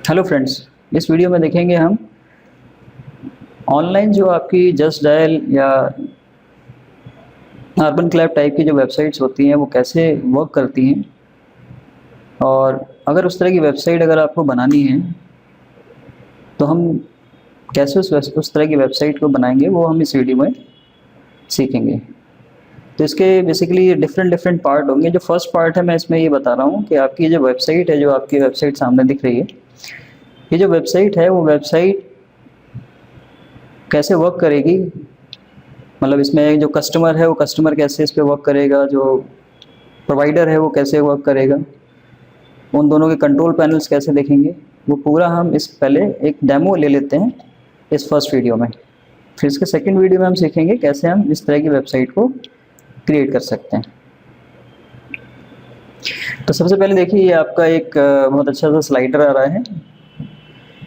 Hello friends, इस video में देखेंगे हम ऑनलाइन जो आपकी जस्ट डायल या अर्बन क्लैब टाइप की जो वेबसाइट्स होती हैं वो कैसे वर्क करती हैं। और अगर उस तरह की वेबसाइट अगर आपको बनानी है तो हम कैसे उस तरह की वेबसाइट को बनाएंगे वो हम इस वीडियो में सीखेंगे। तो इसके बेसिकली डिफरेंट डिफरेंट पार्ट होंगे। जो फर्स्ट पार्ट है मैं इसमें ये बता रहा हूँ कि आपकी जो वेबसाइट है, जो आपकी वेबसाइट सामने दिख रही है, ये जो वेबसाइट है वो वेबसाइट कैसे वर्क करेगी। मतलब इसमें जो कस्टमर है वो कस्टमर कैसे इस पर वर्क करेगा, जो प्रोवाइडर है वो कैसे वर्क करेगा, उन दोनों के कंट्रोल पैनल्स कैसे देखेंगे, वो पूरा हम इस पहले एक डेमो ले लेते हैं इस फर्स्ट वीडियो में। फिर इसके सेकंड वीडियो में हम सीखेंगे कैसे हम इस तरह की वेबसाइट को क्रिएट कर सकते हैं। तो सबसे पहले देखिए, ये आपका एक बहुत अच्छा सा स्लाइडर आ रहा है।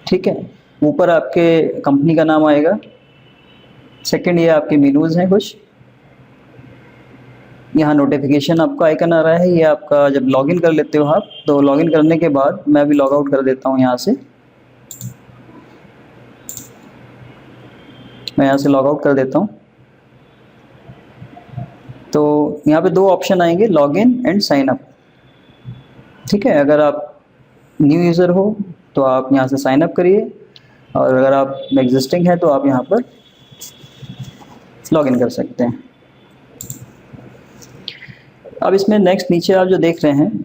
ठीक है, ऊपर आपके कंपनी का नाम आएगा। सेकंड, ये आपके मेनूज हैं कुछ। यहाँ नोटिफिकेशन आपका आइकन आ रहा है। ये आपका जब लॉगिन कर लेते हो आप, तो लॉगिन करने के बाद मैं भी लॉग आउट कर देता हूँ यहाँ से। मैं यहाँ से लॉग आउट कर देता हूँ। तो यहाँ पे दो ऑप्शन आएंगे, लॉगिन एंड साइन अप। ठीक है, अगर आप न्यू यूज़र हो तो आप यहाँ से साइन अप करिए, और अगर आप एग्जिस्टिंग है तो आप यहाँ पर लॉगिन कर सकते हैं। अब इसमें नेक्स्ट नीचे आप जो देख रहे हैं,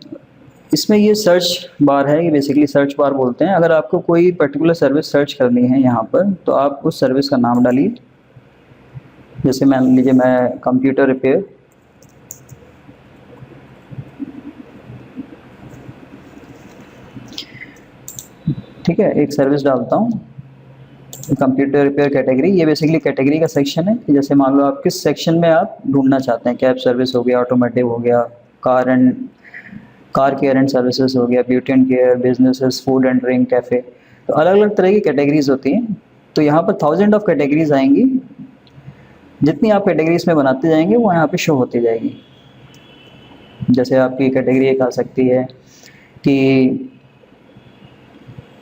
इसमें ये सर्च बार है। ये बेसिकली सर्च बार बोलते हैं। अगर आपको कोई पर्टिकुलर सर्विस सर्च करनी है यहाँ पर, तो आप उस सर्विस का नाम डालिए। जैसे मान लीजिए मैं कंप्यूटर रिपेयर, ठीक है, एक सर्विस डालता हूँ, कंप्यूटर रिपेयर कैटेगरी। ये बेसिकली कैटेगरी का सेक्शन है कि जैसे मान लो आप किस सेक्शन में आप ढूंढना चाहते हैं। कैब सर्विस हो गया, ऑटोमेटिव हो गया, कार केयर एंड सर्विसेज हो गया, beauty and care, businesses, food and drink, cafe. तो अलग अलग तरह की कैटेगरीज होती हैं। तो यहाँ पर 1000 ऑफ कैटेगरीज आएंगी। जितनी आप कैटेगरीज में बनाते जाएंगे वो यहाँ पे शो होती जाएगी। जैसे आपकी कैटेगरी एक आ सकती है कि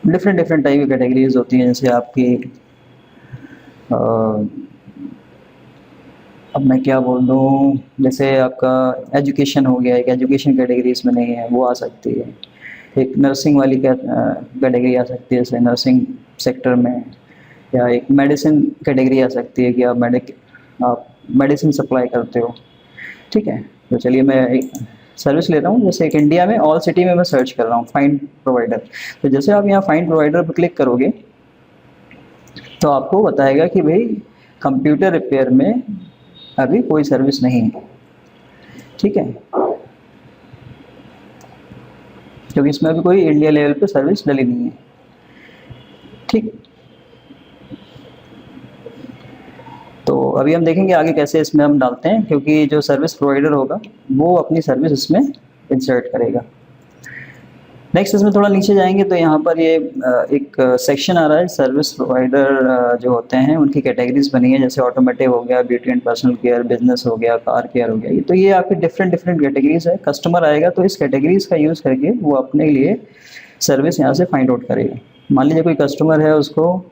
डिफरेंट डिफरेंट टाइप की कैटेगरीज होती हैं। जैसे आपकी अब मैं क्या बोल दूँ, जैसे आपका एजुकेशन हो गया, एक एजुकेशन कैटेगरी इसमें नहीं है, वो आ सकती है। एक नर्सिंग वाली कैटेगरी आ सकती है, जैसे नर्सिंग सेक्टर में। या एक मेडिसिन कैटेगरी आ सकती है कि आप मेडिसिन सप्लाई करते हो। ठीक है, तो चलिए मैं एक सर्विस लेता हूँ। जैसे एक इंडिया में ऑल सिटी में मैं सर्च कर रहा हूँ फाइंड प्रोवाइडर। तो जैसे आप यहाँ फाइंड प्रोवाइडर पर क्लिक करोगे तो आपको बताएगा कि भाई कंप्यूटर रिपेयर में अभी कोई सर्विस नहीं है। ठीक है, क्योंकि इसमें अभी कोई इंडिया लेवल पे सर्विस डली नहीं है। ठीक, तो अभी हम देखेंगे आगे कैसे इसमें हम डालते हैं, क्योंकि जो सर्विस प्रोवाइडर होगा वो अपनी सर्विस इसमें इंसर्ट करेगा। नेक्स्ट इसमें थोड़ा नीचे जाएंगे तो यहाँ पर ये एक सेक्शन आ रहा है। सर्विस प्रोवाइडर जो होते हैं उनकी कैटेगरीज बनी है। जैसे ऑटोमेटिव हो गया, beauty and personal care, business हो गया, कार केयर हो गया। तो ये आपकी डिफरेंट डिफरेंट कैटेगरीज है। कस्टमर आएगा तो इस कैटेगरीज का यूज़ करके वो अपने लिए सर्विस यहाँ से फाइंड आउट करेगा। मान लीजिए कोई कस्टमर है, उसको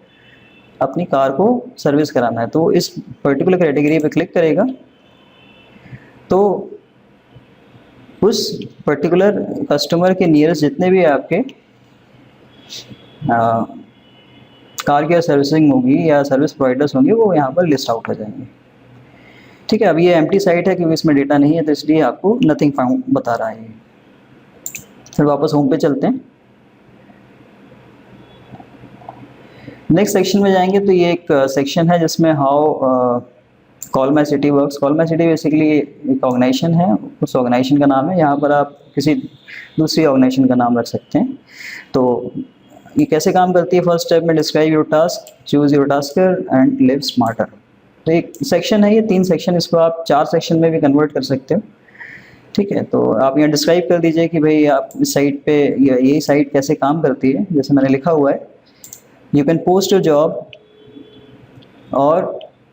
अपनी कार को सर्विस कराना है, तो इस पर्टिकुलर कैटेगरी पे क्लिक करेगा तो उस पर्टिकुलर कस्टमर के नियरेस्ट जितने भी आपके कार केयर सर्विसिंग होगी या सर्विस प्रोवाइडर्स होंगे वो यहाँ पर लिस्ट आउट हो जाएंगे। ठीक है, अब ये एम्प्टी साइट है क्योंकि इसमें डेटा नहीं है, तो इसलिए आपको नथिंग फाउंड बता रहा है। फिर वापस होम पे चलते हैं। नेक्स्ट सेक्शन में जाएंगे तो ये एक सेक्शन है जिसमें how call my city works. Call my city basically एक ऑर्गेनाइजेशन है, उस ऑर्गेनाइजेशन का नाम है। यहाँ पर आप किसी दूसरी ऑर्गेनाइजेशन का नाम रख सकते हैं। तो ये कैसे काम करती है, फर्स्ट स्टेप में describe your task, choose your tasker and live smarter. तो एक सेक्शन है, ये 3 सेक्शन, इसको आप 4 सेक्शन में भी कन्वर्ट कर सकते हो। ठीक है, तो आप यहाँ डिस्क्राइब कर दीजिए कि भाई आप इस साइट पे यही साइट कैसे काम करती है। जैसे मैंने लिखा हुआ है, you can post your job or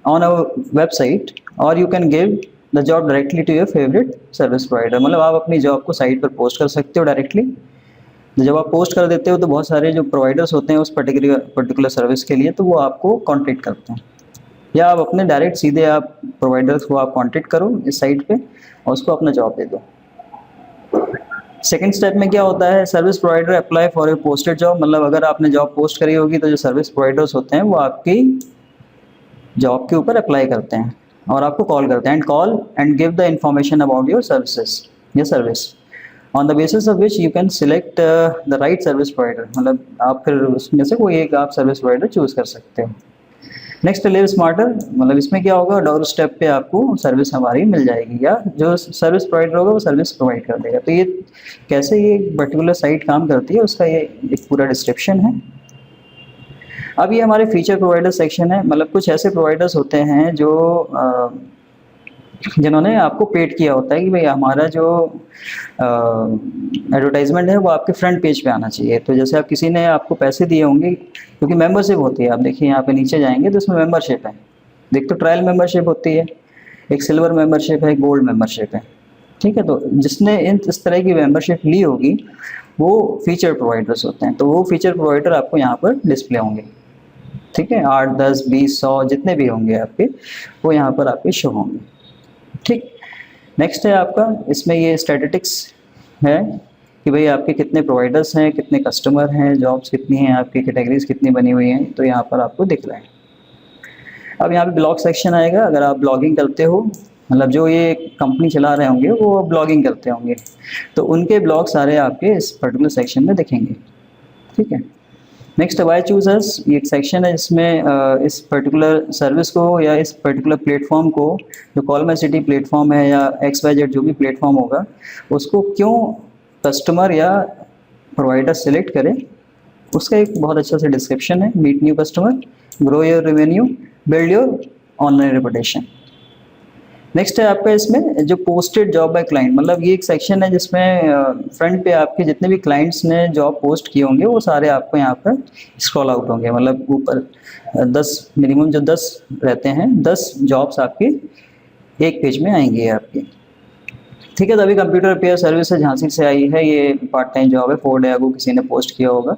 on our website or you can give the job directly to your favorite service provider। मतलब आप अपनी जॉब को साइट पर पोस्ट कर सकते हो डायरेक्टली, तो जब आप पोस्ट कर देते हो तो बहुत सारे जो प्रोवाइडर्स होते हैं उस पर्टिकुलर सर्विस के लिए, तो वो आपको कॉन्टेक्ट करते हैं, या आप अपने डायरेक्ट सीधे आप प्रोवाइडर्स को आप कॉन्टेक्ट करो इस साइट पे और उसको अपना जॉब दे दो। सेकंड स्टेप में क्या होता है, service provider apply for a posted job, मतलब अगर आपने जॉब पोस्ट करी होगी तो जो सर्विस प्रोवाइडर्स होते हैं वो आपकी जॉब के ऊपर अप्लाई करते हैं और आपको कॉल करते हैं, and call and give the information about your services या service, on the basis of which you can select the right service provider, मतलब आप फिर उसमें से कोई एक आप सर्विस प्रोवाइडर चूज कर सकते हो। नेक्स्ट लिव स्मार्टर, मतलब इसमें क्या होगा, डोर स्टेप पे आपको सर्विस हमारी मिल जाएगी या जो सर्विस प्रोवाइडर होगा वो सर्विस प्रोवाइड कर देगा। तो ये कैसे ये पर्टिकुलर साइट काम करती है उसका ये एक पूरा डिस्क्रिप्शन है। अब ये हमारे फीचर प्रोवाइडर सेक्शन है, मतलब कुछ ऐसे प्रोवाइडर्स होते हैं जो जिन्होंने आपको पेड किया होता है कि भाई हमारा जो एडवर्टाइजमेंट है वो आपके फ्रंट पेज पे आना चाहिए। तो जैसे आप किसी ने आपको पैसे दिए होंगे, क्योंकि मेंबरशिप होती है, आप देखिए यहाँ पे नीचे जाएंगे तो इसमें मेंबरशिप है, देख तो ट्रायल मेंबरशिप होती है, एक सिल्वर मेंबरशिप है, एक गोल्ड मेंबरशिप है, ठीक है। तो जिसने इस तरह की मेंबरशिप ली होगी वो फीचर प्रोवाइडर्स होते हैं, तो वो फीचर प्रोवाइडर आपको यहाँ पर डिस्प्ले होंगे, ठीक है, 8, 10, 20, 100 जितने भी होंगे आपके वो यहाँ पर आपके शो होंगे, ठीक। नेक्स्ट है आपका, इसमें ये स्टैटिस्टिक्स है कि भाई आपके कितने प्रोवाइडर्स हैं, कितने कस्टमर हैं, जॉब्स कितनी हैं, आपकी कैटेगरीज कितनी बनी हुई हैं, तो यहाँ पर आपको दिख रहा है। अब यहाँ पे ब्लॉग सेक्शन आएगा, अगर आप ब्लॉगिंग करते हो, मतलब जो ये कंपनी चला रहे होंगे वो ब्लॉगिंग करते होंगे, तो उनके ब्लॉग सारे आपके इस पर्टिकुलर सेक्शन में दिखेंगे, ठीक है। नेक्स्ट वाई चूजर्स, ये एक सेक्शन है जिसमें इस पर्टिकुलर सर्विस को या इस पर्टिकुलर प्लेटफॉर्म को, जो कॉल माई सिटी प्लेटफॉर्म है या XYZ जो भी प्लेटफॉर्म होगा, उसको क्यों कस्टमर या प्रोवाइडर सेलेक्ट करें, उसका एक बहुत अच्छा सा डिस्क्रिप्शन है। Meet new customer, grow your revenue, build your online reputation. Next है आपका इसमें जो पोस्टेड जॉब बाय क्लाइंट, मतलब ये एक सेक्शन है जिसमें फ्रंट पे आपके जितने भी क्लाइंट्स ने जॉब पोस्ट किए होंगे वो सारे आपको यहाँ पर स्क्रॉल आउट होंगे, मतलब ऊपर 10 मिनिमम जो 10 रहते हैं, 10 जॉब्स आपके एक पेज में आएंगी आपकी, ठीक है। तो अभी कंप्यूटर रिपेयर सर्विस है झांसी से आई है, ये पार्ट टाइम जॉब है, 4 डे अगो किसी ने पोस्ट किया होगा,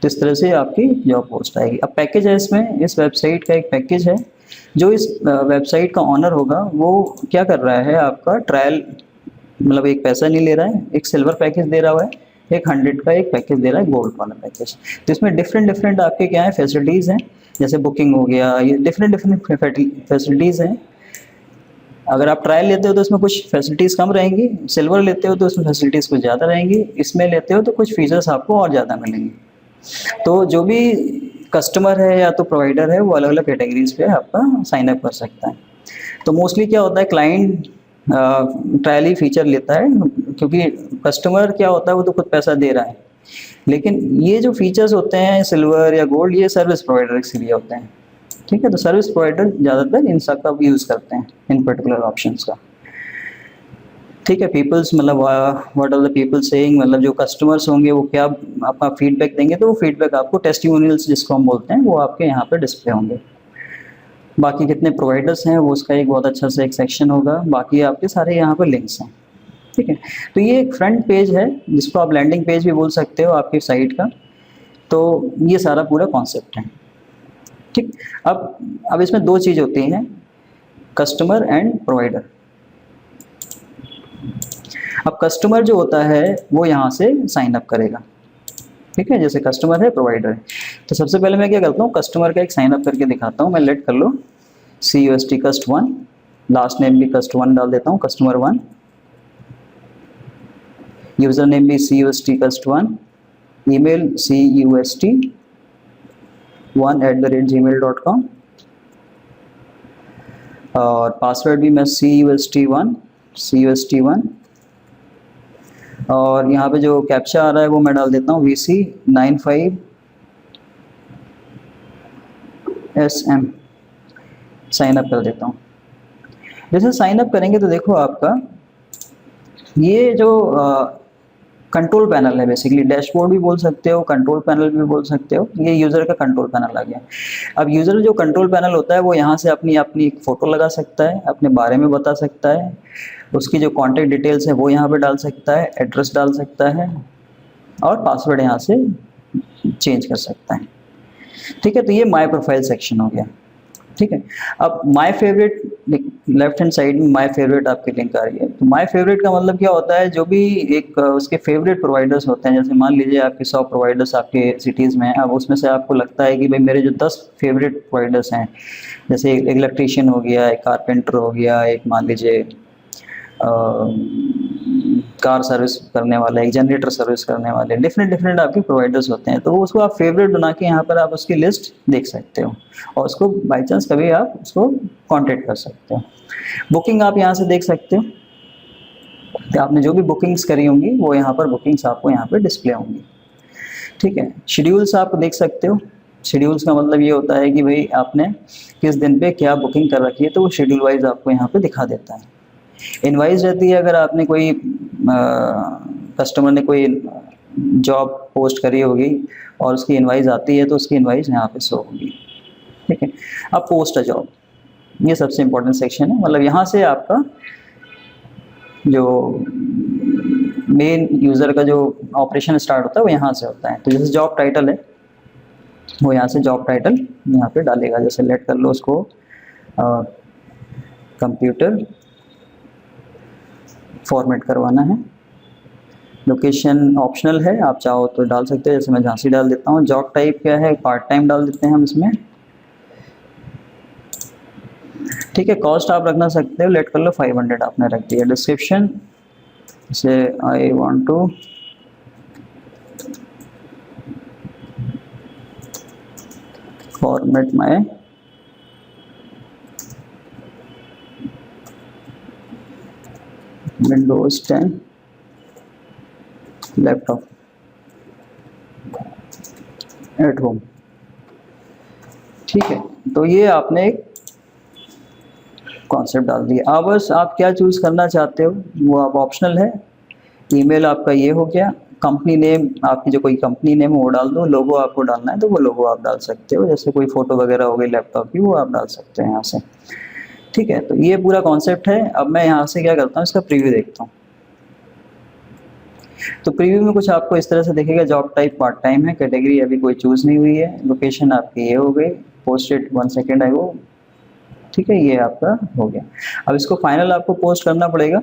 तो इस तरह से आपकी जॉब पोस्ट आएगी। अब पैकेज है इसमें, इस वेबसाइट का एक पैकेज है, जो इस वेबसाइट का ऑनर होगा वो क्या कर रहा है, आपका ट्रायल, मतलब एक पैसा नहीं ले रहा है, एक सिल्वर पैकेज दे रहा है, एक 100 का एक पैकेज दे रहा है, गोल्ड वाला पैकेज। तो इसमें डिफरेंट आपके क्या है फैसिलिटीज़ हैं, जैसे बुकिंग हो गया, ये डिफरेंट फैसिलिटीज़ हैं। अगर आप ट्रायल लेते हो तो इसमें कुछ फैसिलिटीज़ कम रहेंगी, सिल्वर लेते हो तो उसमें फैसिलिटीज़ कुछ ज़्यादा रहेंगी, इसमें लेते हो तो कुछ फीचर्स आपको और ज़्यादा मिलेंगे। तो जो भी कस्टमर है या तो प्रोवाइडर है वो अलग अलग कैटेगरीज पे आपका साइन अप कर सकता है। तो मोस्टली क्या होता है, क्लाइंट ट्रायल ही फीचर लेता है, क्योंकि कस्टमर क्या होता है वो तो खुद पैसा दे रहा है, लेकिन ये जो फीचर्स होते हैं सिल्वर या गोल्ड, ये सर्विस प्रोवाइडर के लिए होते हैं, ठीक है। तो सर्विस प्रोवाइडर ज़्यादातर इन सब का यूज़ करते हैं, इन पर्टिकुलर ऑप्शंस का, ठीक है। पीपल्स, मतलब what are the people saying, मतलब जो कस्टमर्स होंगे वो क्या आपका फीडबैक देंगे, तो वो फीडबैक आपको टेस्टिमोनियल्स जिसको हम बोलते हैं वो आपके यहाँ पे डिस्प्ले होंगे। बाकी कितने प्रोवाइडर्स हैं वो उसका एक बहुत अच्छा सा एक सेक्शन होगा, बाकी आपके सारे यहाँ पर लिंक्स हैं, ठीक है। तो ये एक फ्रंट पेज है जिसको आप लैंडिंग पेज भी बोल सकते हो आपकी साइट का। तो ये सारा पूरा कॉन्सेप्ट है, ठीक। अब इसमें 2 चीज़ होती हैं, कस्टमर एंड प्रोवाइडर। अब कस्टमर जो होता है वो यहाँ से साइन अप करेगा, ठीक है, जैसे कस्टमर है प्रोवाइडर है। तो सबसे पहले मैं क्या करता हूँ, कस्टमर का एक साइन अप करके दिखाता हूँ। मैं लेट कर लो CUST cust1, लास्ट नेम भी cust1 डाल देता हूँ, कस्टमर 1, यूजर नेम भी CUST cust1, ईमेल CUST1@gmail.com, और पासवर्ड भी मैं CUST1, और यहाँ पे जो कैप्चा आ रहा है वो मैं डाल देता हूँ VC95SM, साइन अप कर देता हूँ। जैसे साइन अप करेंगे तो देखो आपका ये जो कंट्रोल पैनल है, बेसिकली डैशबोर्ड भी बोल सकते हो, कंट्रोल पैनल भी बोल सकते हो, ये यूज़र का कंट्रोल पैनल आ गया। अब यूज़र जो कंट्रोल पैनल होता है वो यहाँ से अपनी एक फ़ोटो लगा सकता है, अपने बारे में बता सकता है, उसकी जो कॉन्टैक्ट डिटेल्स है वो यहाँ पे डाल सकता है, एड्रेस डाल सकता है, और पासवर्ड यहाँ से चेंज कर सकता है। ठीक है, तो ये माय प्रोफाइल सेक्शन हो गया। ठीक है, अब my favourite, left hand side में माय फेवरेट आपकी लिंक आ रही है। तो माय फेवरेट का मतलब क्या होता है, जो भी एक उसके फेवरेट प्रोवाइडर्स होते हैं, जैसे मान लीजिए आपके 100 प्रोवाइडर्स आपके सिटीज़ में हैं, अब उसमें से आपको लगता है कि भाई मेरे जो 10 फेवरेट प्रोवाइडर्स हैं, जैसे एक इलेक्ट्रीशियन हो गया, एक कारपेंटर हो गया, एक मान लीजिए कार सर्विस करने वाला, एक जनरेटर सर्विस करने वाले, डिफरेंट डिफरेंट आपके प्रोवाइडर्स होते हैं। तो वो उसको आप फेवरेट बना के यहाँ पर आप उसकी लिस्ट देख सकते हो और उसको बाई चांस कभी आप उसको कांटेक्ट कर सकते हो। बुकिंग आप यहाँ से देख सकते हो कि आपने जो भी बुकिंग्स करी होंगी वो यहाँ पर बुकिंग्स आपको यहाँ पर डिस्प्ले होंगी। ठीक है, शेड्यूल्स आप देख सकते हो। शेड्यूल्स का मतलब ये होता है कि भाई आपने किस दिन पे क्या बुकिंग कर रखी है, तो वो शेड्यूल वाइज आपको यहाँ पे दिखा देता है। इनवाइस रहती है, अगर आपने कोई कस्टमर ने कोई जॉब पोस्ट करी होगी और उसकी इनवाइस आती है तो उसकी इनवाइस यहाँ पे शो होगी। ठीक है, अब पोस्ट अ जॉब, ये सबसे इम्पोर्टेंट सेक्शन है। मतलब यहाँ से आपका जो मेन यूज़र का जो ऑपरेशन स्टार्ट होता है वो यहाँ से होता है। तो जैसे जॉब टाइटल है, वो यहाँ से जॉब टाइटल यहाँ पे डालेगा। जैसे लेट कर लो उसको कंप्यूटर फॉर्मेट करवाना है। लोकेशन ऑप्शनल है, आप चाहो तो डाल सकते हैं, जैसे मैं झांसी डाल देता हूँ। जॉब टाइप क्या है, पार्ट टाइम डाल देते हैं हम इसमें। ठीक है, कॉस्ट आप रखना सकते हो, लेट कर लो 500 आपने रख दिया। डिस्क्रिप्शन से I want to format my Windows 10 laptop at home. ठीक है, तो ये आपने एक कॉन्सेप्ट डाल दिया। अब बस आप क्या चूज़ करना चाहते हो वो आप ऑप्शनल है। ईमेल आपका ये हो गया। कंपनी नेम, आपकी जो कोई कंपनी नेम है वो डाल दो। लोगो आपको डालना है तो वो लोगो आप डाल सकते हो, जैसे कोई फ़ोटो वगैरह हो गई लैपटॉप की, वो आप डाल सकते हैं यहाँ से। ठीक है, तो ये पूरा कॉन्सेप्ट है। अब मैं यहाँ से क्या करता हूँ, इसका प्रीव्यू देखता हूँ। तो प्रीव्यू में कुछ आपको इस तरह से दिखेगा। जॉब टाइप पार्ट टाइम है, कैटेगरी अभी कोई चूज़ नहीं हुई है, लोकेशन आपकी ये हो गई, पोस्टेड 1 सेकेंड है वो। ठीक है, ये आपका हो गया। अब इसको फाइनल आपको पोस्ट करना पड़ेगा,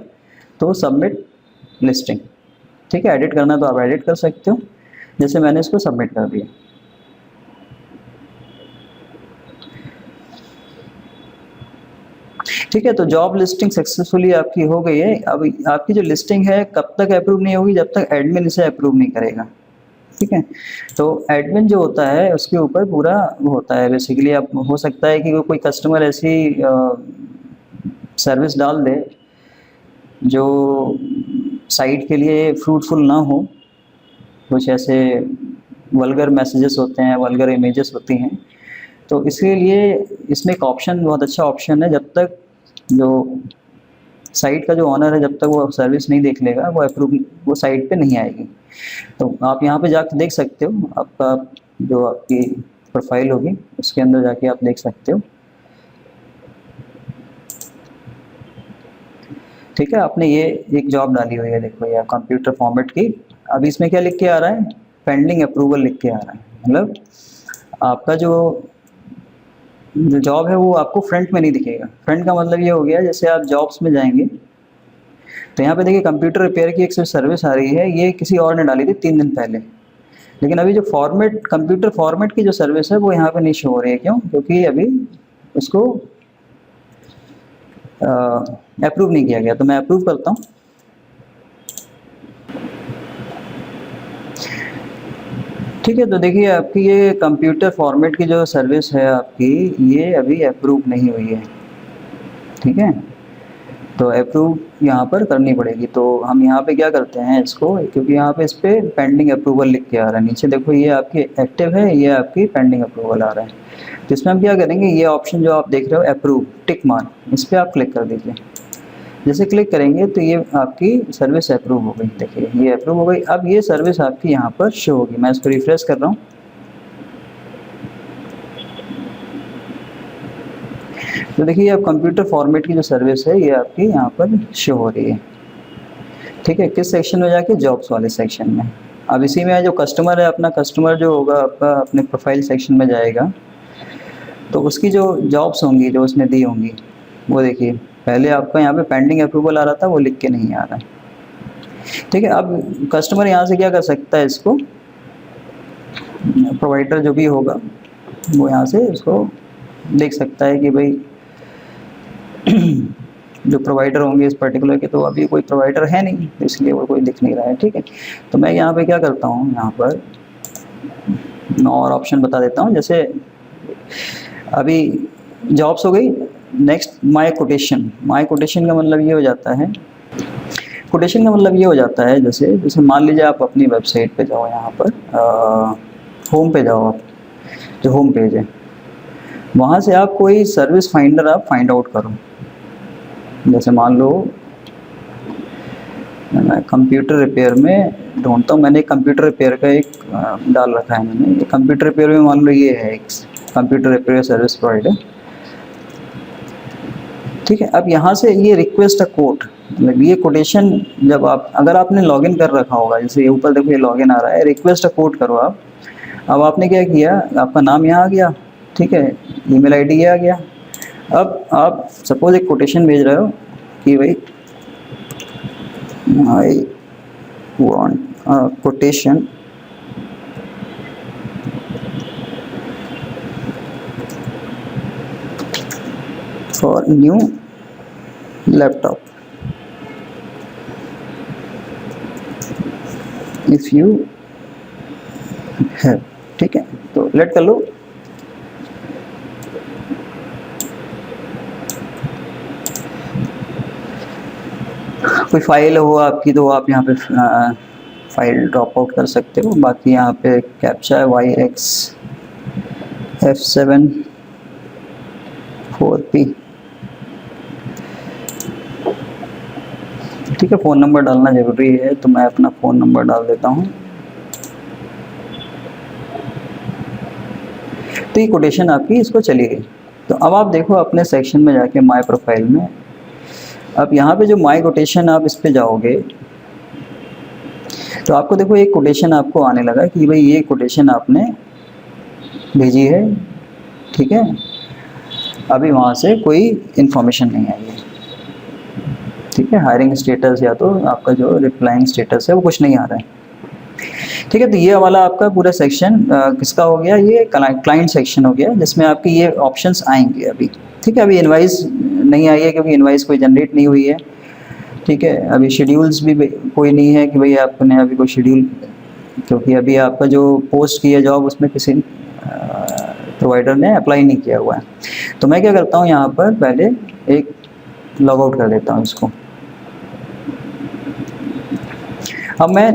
तो सबमिट लिस्टिंग। ठीक है, एडिट करना तो आप एडिट कर सकते हो, जैसे मैंने इसको सबमिट कर दिया। ठीक है, तो जॉब लिस्टिंग सक्सेसफुली आपकी हो गई है। अब आपकी जो लिस्टिंग है कब तक अप्रूव नहीं होगी, जब तक एडमिन इसे अप्रूव नहीं करेगा। ठीक है, तो एडमिन जो होता है उसके ऊपर पूरा वो होता है बेसिकली। अब हो सकता है कि वो कोई कस्टमर ऐसी सर्विस डाल दे जो साइट के लिए फ्रूटफुल ना हो, कुछ ऐसे वल्गर मैसेजेस होते हैं, वल्गर इमेजेस होती हैं। तो इसके लिए इसमें एक ऑप्शन, बहुत अच्छा ऑप्शन है, जब तक जो साइट का जो ऑनर है जब तक वो सर्विस नहीं देख लेगा वो अप्रूव, वो साइट पे नहीं आएगी। तो आप यहाँ पे जाकर देख सकते हो, आपका जो आपकी प्रोफाइल होगी उसके अंदर जाके आप देख सकते हो। ठीक है, आपने ये एक जॉब डाली हुई है, देखो ये कंप्यूटर फॉर्मेट की। अब इसमें क्या लिख के आ रहा है, पेंडिंग अप्रूवल लिख के आ रहा है। मतलब आपका जो जॉब है वो आपको फ्रंट में नहीं दिखेगा। फ्रंट का मतलब ये हो गया, जैसे आप जॉब्स में जाएंगे तो यहाँ पे देखिए कंप्यूटर रिपेयर की एक सर्विस आ रही है, ये किसी और ने डाली थी 3 दिन पहले। लेकिन अभी जो फॉर्मेट, कंप्यूटर फॉर्मेट की जो सर्विस है वो यहाँ पे नहीं शो हो रही है। क्यों? क्योंकि अभी उसको अप्रूव नहीं किया गया। तो मैं अप्रूव करता हूँ। ठीक है, तो देखिए आपकी ये कंप्यूटर फॉर्मेट की जो सर्विस है आपकी, ये अभी अप्रूव नहीं हुई है। ठीक है, तो अप्रूव यहाँ पर करनी पड़ेगी। तो हम यहाँ पे क्या करते हैं इसको, क्योंकि यहाँ पे इस पर पेंडिंग अप्रूवल लिख के आ रहा है नीचे, देखो ये आपकी एक्टिव है, ये आपकी पेंडिंग अप्रूवल आ रहा है। तो इसमें हम क्या करेंगे, ये ऑप्शन जो आप देख रहे हो अप्रूव टिक मार्क, इस पर आप क्लिक कर दीजिए। जैसे क्लिक करेंगे तो ये आपकी सर्विस अप्रूव हो गई। देखिए ये अप्रूव हो गई। अब ये सर्विस आपकी यहाँ पर शो होगी। मैं इसको रिफ्रेश कर रहा हूँ। तो देखिए अब कंप्यूटर फॉर्मेट की जो सर्विस है ये आपकी यहाँ पर शो हो रही है। ठीक है, किस सेक्शन में जाके, जॉब्स वाले सेक्शन में। अब इसी में जो कस्टमर है, अपना कस्टमर जो होगा आपका अपने प्रोफाइल सेक्शन में जाएगा, तो उसकी जो जॉब्स होंगी जो उसने दी होंगी वो देखिए, पहले आपका यहाँ पे पेंडिंग अप्रूवल आ रहा था, वो लिख के नहीं आ रहा है। ठीक है, अब कस्टमर यहाँ से क्या कर सकता है, इसको प्रोवाइडर जो भी होगा वो यहाँ से इसको देख सकता है कि भाई जो प्रोवाइडर होंगे इस पर्टिकुलर के, तो अभी कोई प्रोवाइडर है नहीं, इसलिए वो कोई दिख नहीं रहा है। ठीक है, तो मैं यहाँ पे क्या करता हूँ, यहाँ पर मैं और ऑप्शन बता देता हूँ। जैसे अभी जॉब्स हो गई, next my quotation. My quotation का मतलब ये हो जाता है, कोटेशन का मतलब ये हो जाता है, जैसे जैसे मान लीजिए आप अपनी वेबसाइट पे जाओ, यहाँ पर होम पे जाओ, आप जो होम पेज है वहाँ से आप कोई सर्विस फाइंडर आप फाइंड आउट करो। जैसे मान लो मैं कंप्यूटर रिपेयर में ढूंढता हूँ, मैंने कंप्यूटर रिपेयर का एक डाल रखा है मैंने। कंप्यूटर रिपेयर में मान लो ये है एक कंप्यूटर रिपेयर सर्विस प्रोवाइडर। ठीक है, अब यहाँ से ये रिक्वेस्ट अ कोट, मतलब ये कोटेशन जब आप, अगर आपने लॉगिन कर रखा होगा, जैसे ये ऊपर देखो ये लॉगिन आ रहा है, रिक्वेस्ट अ कोट करो आप। अब आपने क्या किया, आपका नाम यहाँ आ गया, ठीक है, ईमेल आईडी ये आ गया। अब आप सपोज एक कोटेशन भेज रहे हो कि भाई I want a quotation for new laptop if you have. ठीक है, तो लेट कर लो। कोई फाइल हो आपकी तो आप यहाँ पे फाइल ड्रॉप आउट कर सकते हो। बाकी यहाँ पे कैप्चा है YXF7 4P। ठीक है, फ़ोन नंबर डालना ज़रूरी है, तो मैं अपना फ़ोन नंबर डाल देता हूँ। तो ये कोटेशन आपकी इसको चली गई। तो अब आप देखो अपने सेक्शन में जाके माय प्रोफाइल में, अब यहाँ पे जो माय कोटेशन आप इस पे जाओगे तो आपको देखो एक कोटेशन आपको आने लगा कि भाई ये कोटेशन आपने भेजी है। ठीक है, अभी वहाँ से कोई इन्फॉर्मेशन नहीं आई है। ठीक है, हायरिंग स्टेटस या तो आपका जो रिप्लाइंग स्टेटस है वो कुछ नहीं आ रहा है। ठीक है, तो ये वाला आपका पूरा सेक्शन किसका हो गया, ये क्लाइंट सेक्शन हो गया, जिसमें आपके ये ऑप्शंस आएंगे अभी। ठीक है, अभी इनवाइस नहीं आई है क्योंकि इनवाइस कोई जनरेट नहीं हुई है। ठीक है, अभी शेड्यूल्स भी कोई नहीं है कि भाई आपने अभी कोई शेड्यूल, क्योंकि अभी आपका जो पोस्ट किया जॉब उसमें किसी प्रोवाइडर ने अप्लाई नहीं किया हुआ है। तो मैं क्या करता हूँ, यहाँ पर पहले एक लॉग आउट कर देता हूँ इसको। अब मैं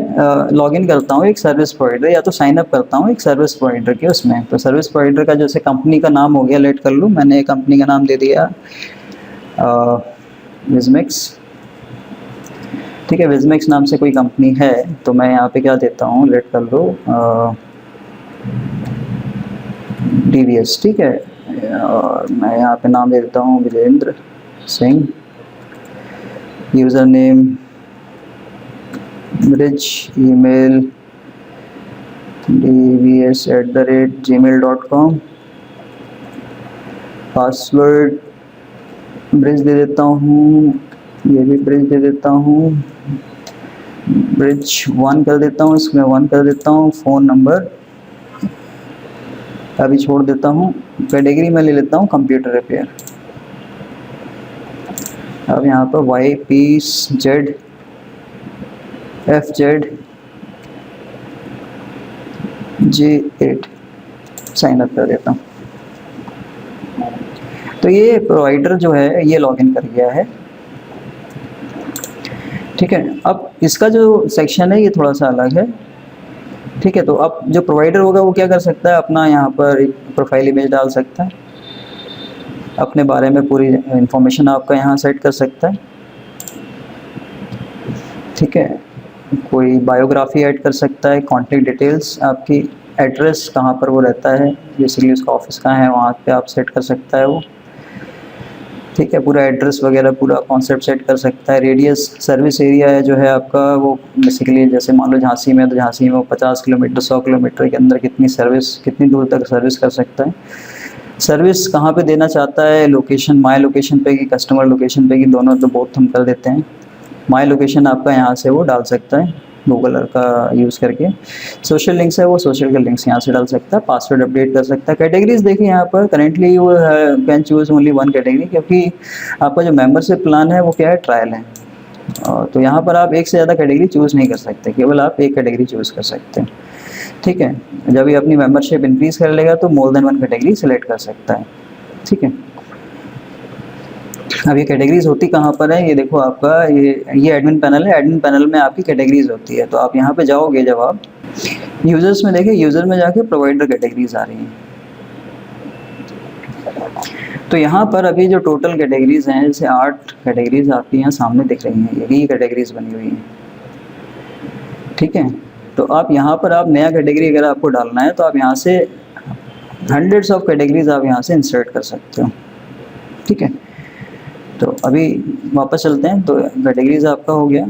लॉगिन करता हूँ एक सर्विस प्रोवाइडर, या तो साइन अप करता हूँ एक सर्विस प्रोवाइडर के उसमें। तो सर्विस प्रोवाइडर का जैसे कंपनी का नाम हो गया, लेट कर लूँ, मैंने कंपनी का नाम दे दिया विजमिक्स। ठीक है, विजमिक्स नाम से कोई कंपनी है, तो मैं यहाँ पे क्या देता हूँ, लेट कर लो DVS। ठीक है, और मैं यहाँ पे नाम दे देता हूँ Virendra Singh. Username Brij, email dvs@gmail.com, password Brij दे देता हूँ, ये भी ब्रिज दे देता हूँ, ब्रिज 1 कर देता हूँ, इसमें 1 कर देता हूँ। फ़ोन नंबर अभी छोड़ देता हूँ। कैटेगरी में ले लेता हूँ कंप्यूटर रिपेयर। अब यहाँ पर YPZFJ8 साइन अप कर देता हूँ। तो ये प्रोवाइडर जो है ये लॉगिन कर गया है। ठीक है, अब इसका जो सेक्शन है ये थोड़ा सा अलग है। ठीक है, तो अब जो प्रोवाइडर होगा वो क्या कर सकता है, अपना यहाँ पर एक प्रोफाइल इमेज डाल सकता है, अपने बारे में पूरी इंफॉर्मेशन आपका यहाँ सेट कर सकता है। ठीक है, कोई बायोग्राफी ऐड कर सकता है, कॉन्टेक्ट डिटेल्स, आपकी एड्रेस कहाँ पर वो रहता है, बेसिकली उसका ऑफिस कहाँ है वहाँ पे आप सेट कर सकता है वो। ठीक है, पूरा एड्रेस वगैरह पूरा कॉन्सेप्ट सेट कर सकता है। रेडियस सर्विस एरिया है जो है आपका, वो बेसिकली जैसे मान लो झांसी में, तो झांसी में वो 50 किलोमीटर 100 किलोमीटर के अंदर कितनी दूर तक सर्विस कर सकता है। सर्विस कहाँ पे देना चाहता है, लोकेशन, माय लोकेशन पे कि कस्टमर लोकेशन पे कि दोनों, तो बोथ हम कर देते हैं। माय लोकेशन आपका यहाँ से वो डाल सकता है गूगल अर्थ का यूज़ करके। सोशल लिंक्स है, वो सोशल के लिंक्स यहाँ से डाल सकता है। पासवर्ड अपडेट कर सकता है। कैटेगरीज देखिए यहाँ पर करेंटली वो can choose only one category, क्योंकि आपका जो मेंबरशिप प्लान है वो क्या है, ट्रायल है। तो यहाँ पर आप एक से ज़्यादा कैटेगरी चूज़ नहीं कर सकते, केवल आप एक कैटेगरी चूज़ कर सकते हैं। ठीक है, जब ये अपनी मेंबरशिप इंक्रीज कर लेगा तो more than one category select कर सकता है। ठीक है, अब ये कैटेगरीज होती कहाँ पर है, ये देखो आपका ये एडमिन पैनल है। एडमिन पैनल में आपकी कैटेगरीज होती है। तो आप यहाँ पे जाओगे, जब आप यूजर्स में देखिए, यूजर में जाके प्रोवाइडर कैटेगरीज आ रही हैं। तो यहाँ पर अभी जो टोटल कैटेगरीज हैं, जैसे 8 कैटेगरीज आपकी यहाँ सामने दिख रही हैं, यही कैटेगरीज बनी हुई हैं। ठीक है, तो आप यहाँ पर आप नया कैटेगरी अगर आपको डालना है तो आप यहाँ से हंड्रेड्स ऑफ कैटेगरीज आप यहाँ से इंसर्ट कर सकते हो। ठीक है, तो अभी वापस चलते हैं। तो कैटेगरीज आपका हो गया।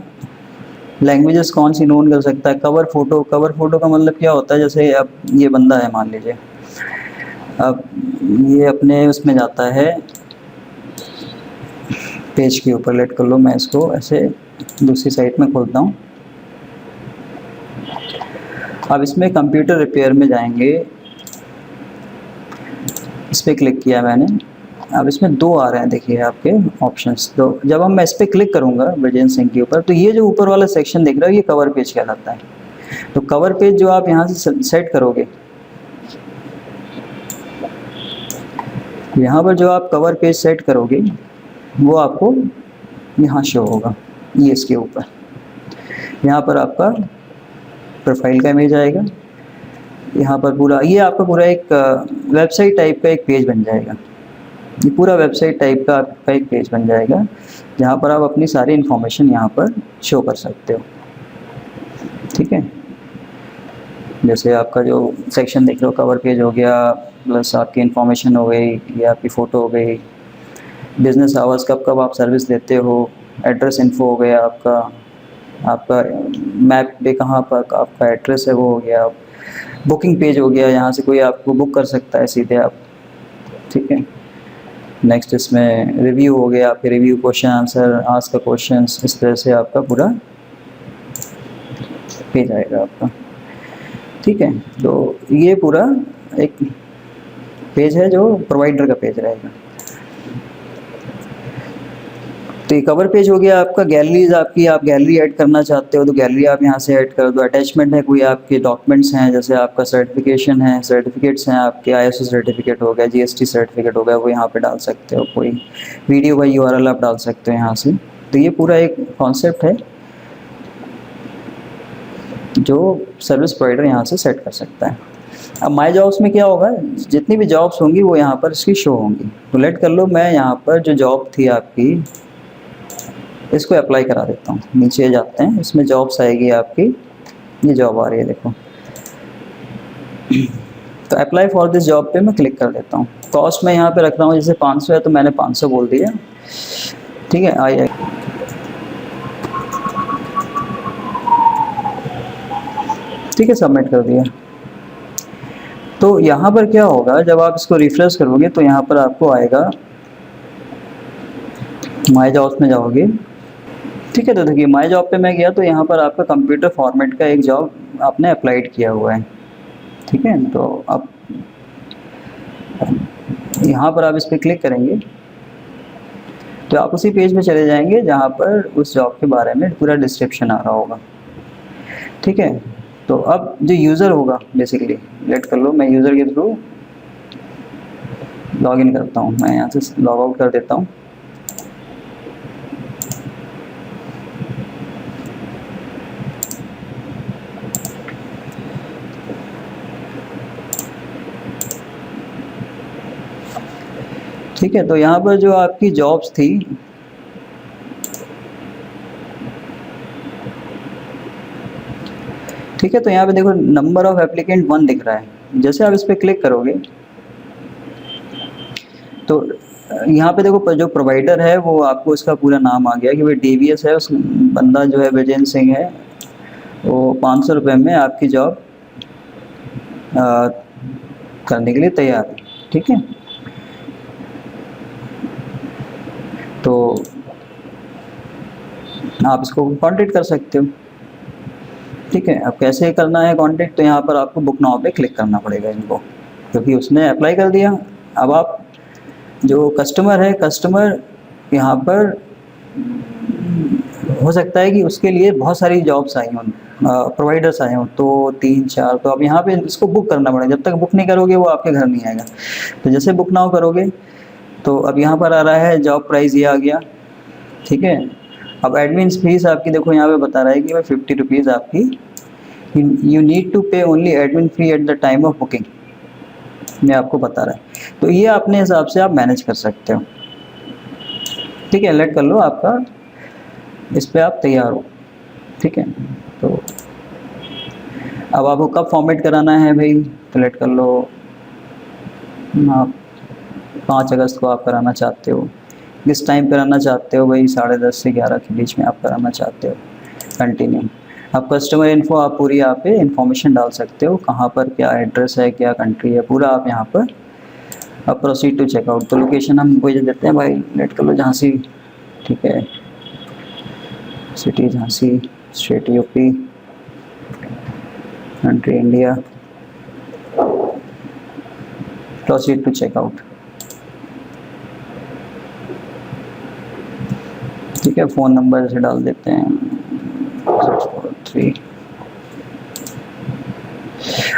लैंग्वेजेस कौन सी नोन कर सकता है। कवर फोटो, कवर फोटो का मतलब क्या होता है, जैसे अब ये बंदा है मान लीजिए, अब ये अपने उसमें जाता है पेज के ऊपर, लेट कर लो, मैं इसको ऐसे दूसरी साइड में खोलता हूँ। अब इसमें कंप्यूटर रिपेयर में जाएंगे, इस पर क्लिक किया मैंने। अब इसमें 2 आ रहे हैं, देखिए आपके ऑप्शंस। तो जब हम मैं इस पर क्लिक करूँगा ब्रजेंद्र सिंह के ऊपर, तो ये जो ऊपर वाला सेक्शन दिख रहा है, ये कवर पेज कहलाता है। तो कवर पेज जो आप यहाँ से सेट करोगे, यहाँ पर जो आप कवर पेज सेट करोगे वो आपको यहाँ शो होगा, ये इसके ऊपर। यहाँ पर आपका प्रोफाइल का इमेज आएगा। यहाँ पर पूरा ये आपका पूरा एक वेबसाइट टाइप का एक पेज बन जाएगा। ये पूरा वेबसाइट टाइप का आपका एक पेज बन जाएगा, जहाँ पर आप अपनी सारी इन्फॉर्मेशन यहाँ पर शो कर सकते हो। ठीक है, जैसे आपका जो सेक्शन देख रहे हो, कवर पेज हो गया, प्लस आपकी इन्फॉर्मेशन हो गई, ये आपकी फ़ोटो हो गई, बिजनेस आवर्स कब कब आप सर्विस देते हो, एड्रेस इन्फो हो गया आपका मैप पे कहाँ पर आपका एड्रेस है वो हो गया, बुकिंग पेज हो गया, यहाँ से कोई आपको बुक कर सकता है सीधे आप। ठीक है, नेक्स्ट इसमें रिव्यू हो गया, आपके रिव्यू, क्वेश्चन आंसर, आस्क का क्वेश्चंस, इस तरह से आपका पूरा पेज आएगा आपका। ठीक है, तो ये पूरा एक पेज है जो प्रोवाइडर का पेज रहेगा। तो ये कवर पेज हो गया आपका। गैलरीज आपकी, आप गैलरी ऐड करना चाहते हो तो गैलरी आप यहाँ से ऐड कर दो। अटैचमेंट है, कोई आपके डॉक्यूमेंट्स हैं, जैसे आपका सर्टिफिकेशन है, सर्टिफिकेट्स हैं आपके, ISO सर्टिफिकेट हो गया, GST सर्टिफिकेट हो गया, वो यहाँ पे डाल सकते हो। कोई वीडियो का URL आप डाल सकते हो यहाँ से। तो ये पूरा एक कॉन्सेप्ट है जो सर्विस प्रोवाइडर यहाँ से सेट कर सकता है। अब माई जॉब्स में क्या होगा, जितनी भी जॉब्स होंगी वो यहाँ पर इसकी शो होंगी। तो लेट कर लो, मैं यहाँ पर जो जॉब थी आपकी, इसको अप्लाई करा देता हूँ। नीचे जाते हैं, इसमें जॉब्स आएगी आपकी, ये जॉब आ रही है देखो। तो अप्लाई फॉर दिस जॉब पे मैं क्लिक कर देता हूँ। कॉस्ट मैं यहाँ पे रख रहा हूँ, जैसे 500 है तो मैंने 500 बोल दिया। ठीक है, आई ठीक है, सबमिट कर दिया। तो यहाँ पर क्या होगा, जब आप इसको रिफ्रेश करोगे तो यहाँ पर आपको आएगा, माई जॉब्स में जाओगे। ठीक है, तो देखिए माई जॉब पे मैं गया तो यहाँ पर आपका कंप्यूटर फॉर्मेट का एक जॉब आपने अप्लाइड किया हुआ है। ठीक है, तो अब यहाँ पर आप इस पर क्लिक करेंगे तो आप उसी पेज में चले जाएंगे जहाँ पर उस जॉब के बारे में पूरा डिस्क्रिप्शन आ रहा होगा। ठीक है, तो अब जो यूज़र होगा, बेसिकली लेट कर लो, मैं यूज़र के थ्रू लॉग इन करता हूँ। मैं यहाँ से लॉग आउट कर देता हूँ। ठीक है, तो यहाँ पर जो आपकी जॉब्स थी, ठीक है, तो यहाँ पे देखो नंबर ऑफ एप्लीकेंट 1 दिख रहा है। जैसे आप इस पर क्लिक करोगे तो यहाँ पे देखो जो प्रोवाइडर है वो आपको उसका पूरा नाम आ गया कि भाई डीवीएस है, उस बंदा जो है विजेंद्र सिंह है, वो 500 रुपये में आपकी जॉब करने के लिए तैयार है। ठीक है, तो आप इसको कांटेक्ट कर सकते हो। ठीक है, अब कैसे करना है कांटेक्ट, तो यहाँ पर आपको बुक नाउ पे क्लिक करना पड़ेगा इनको, क्योंकि उसने अप्लाई कर दिया। अब आप जो कस्टमर है, कस्टमर यहाँ पर हो सकता है कि उसके लिए बहुत सारी जॉब्स आई हों, प्रोवाइडर्स आए हों, तो 3-4, तो अब यहाँ पे इसको बुक करना पड़ेगा। जब तक बुक नहीं करोगे वो आपके घर नहीं आएगा। तो जैसे बुक नाउ करोगे तो अब यहाँ पर आ रहा है जॉब प्राइस, ये आ गया। ठीक है, अब एडमिन फीस आपकी देखो यहाँ पे बता रहा है कि भाई 50 रुपीज़ आपकी, यू नीड टू पे only admin fee at the time of booking, मैं आपको बता रहा है। तो ये अपने हिसाब से आप मैनेज कर सकते हो। ठीक है, अलर्ट कर लो, आपका इस पे आप तैयार हो। ठीक है, तो अब आपको कब फॉर्मेट कराना है भाई, सेलेक्ट कर लो। आप 5 अगस्त को आप कराना चाहते हो, किस टाइम कराना चाहते हो भाई, 10:30 से 11 के बीच में आप कराना चाहते हो कंटिन्यू। अब कस्टमर इन्फो आप पूरी यहाँ पे इंफॉर्मेशन डाल सकते हो, कहाँ पर क्या एड्रेस है, क्या कंट्री है, पूरा आप यहाँ पर। अब प्रोसीड टू चेकआउट, तो लोकेशन हम वही देते हैं भाई, लेट कर लो झांसी। ठीक है, city Jhansi, state UP, country India, proceed to checkout. ठीक है, फ़ोन नंबर जैसे डाल देते हैं 643।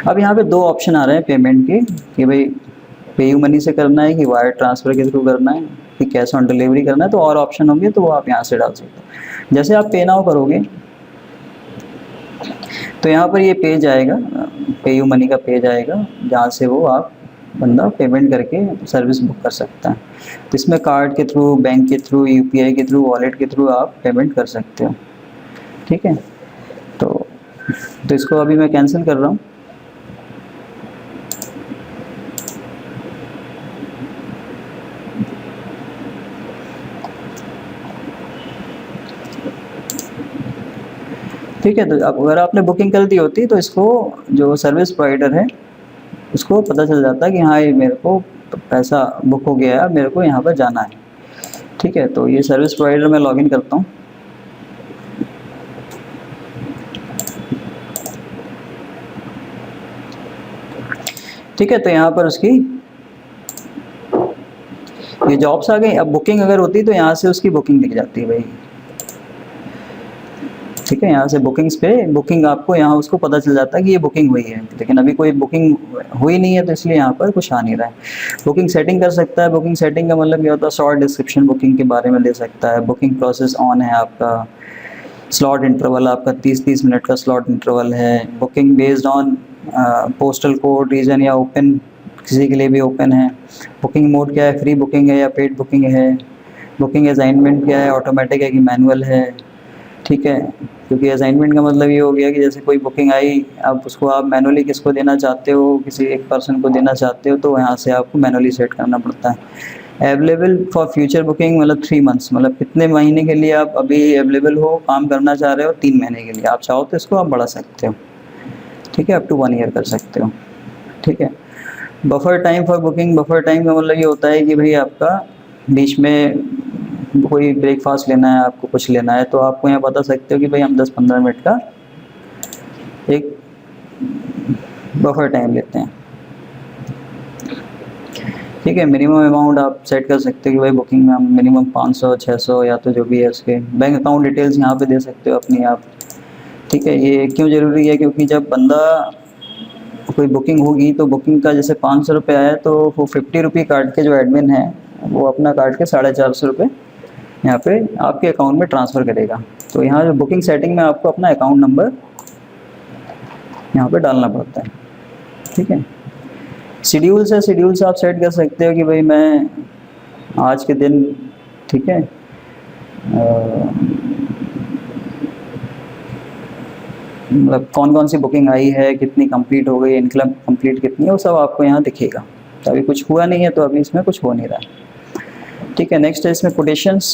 अब यहाँ पे 2 ऑप्शन आ रहे हैं पेमेंट के, कि भाई पेयू मनी से करना है कि वायर ट्रांसफ़र के थ्रू करना है कि कैश ऑन डिलीवरी करना है, तो और ऑप्शन होंगे तो वो आप यहाँ से डाल सकते हो। जैसे आप पे नाउ करोगे तो यहाँ पर ये पेज आएगा, पेयू मनी का पेज आएगा, जहाँ से वो आप बंदा पेमेंट करके सर्विस बुक कर सकता है। तो इसमें कार्ड के थ्रू, बैंक के थ्रू, यूपीआई के थ्रू, वॉलेट के थ्रू आप पेमेंट कर सकते हो। ठीक है, तो इसको अभी मैं कैंसिल कर रहा हूँ। ठीक है, तो अगर आपने बुकिंग कर दी होती तो इसको जो सर्विस प्रोवाइडर है उसको पता चल जाता है कि हाँ ये मेरे को पैसा बुक हो गया है, मेरे को यहाँ पर जाना है। ठीक है, तो ये सर्विस प्रोवाइडर में लॉगिन करता हूँ। ठीक है, तो यहाँ पर उसकी ये जॉब्स आ गई। अब बुकिंग अगर होती तो यहाँ से उसकी बुकिंग दिख जाती है भाई। ठीक है, यहाँ से बुकिंग्स पे बुकिंग आपको यहाँ उसको पता चल जाता है कि ये बुकिंग हुई है, लेकिन अभी कोई बुकिंग हुई नहीं है तो इसलिए यहाँ पर कुछ आ नहीं रहा है। बुकिंग सेटिंग कर सकता है। बुकिंग सेटिंग का मतलब क्या होता है, शॉर्ट डिस्क्रिप्शन बुकिंग के बारे में दे सकता है। बुकिंग प्रोसेस ऑन है आपका, स्लॉट इंटरवल आपका 30-30 मिनट का स्लॉट इंटरवल है। Booking based on postal code, region या ओपन, किसी के लिए भी ओपन है। बुकिंग मोड क्या है, फ्री बुकिंग है या पेड बुकिंग है। बुकिंग असाइनमेंट क्या है, ऑटोमेटिक है कि मैनुअल है। ठीक है, क्योंकि असाइनमेंट का मतलब ये हो गया कि जैसे कोई बुकिंग आई, अब उसको आप मैनुअली किसको देना चाहते हो, किसी एक पर्सन को देना चाहते हो, तो यहाँ से आपको मैनुअली सेट करना पड़ता है। अवेलेबल फॉर फ्यूचर बुकिंग मतलब 3 मंथ्स, मतलब कितने महीने के लिए आप अभी अवेलेबल हो, काम करना चाह रहे हो, 3 महीने के लिए। आप चाहो तो इसको आप बढ़ा सकते हो। ठीक है, अप टू 1 ईयर कर सकते हो। ठीक है, buffer time for booking, buffer time का मतलब ये होता है कि भाई आपका बीच में कोई ब्रेकफास्ट लेना है, आपको कुछ लेना है, तो आपको यहाँ बता सकते हो कि भाई हम 10-15 मिनट का एक बफर टाइम लेते हैं। ठीक है, मिनिमम अमाउंट आप सेट कर सकते हो कि भाई बुकिंग में हम मिनिमम 500-600 या तो जो भी है उसके बैंक अकाउंट डिटेल्स यहाँ पे दे सकते हो अपनी आप। ठीक है, ये क्यों ज़रूरी है, क्योंकि जब बंदा कोई बुकिंग होगी तो बुकिंग का जैसे 500 रुपये आया तो वो 50 रुपये काट के जो एडमिन है वो अपना काट के 450 रुपये यहाँ पे आपके अकाउंट में ट्रांसफ़र करेगा। तो यहाँ जो बुकिंग सेटिंग में आपको अपना अकाउंट नंबर यहाँ पे डालना पड़ता है। ठीक है, शेड्यूल्स है, शेड्यूल्स आप सेट कर सकते हो कि भाई मैं आज के दिन, ठीक है, मतलब कौन कौन सी बुकिंग आई है, कितनी कंप्लीट हो गई, इनकम कंप्लीट कितनी है, वो सब आपको यहाँ दिखेगा। तो अभी कुछ हुआ नहीं है तो अभी इसमें कुछ हो नहीं रहा है। ठीक है, नेक्स्ट है इसमें कोटेशंस।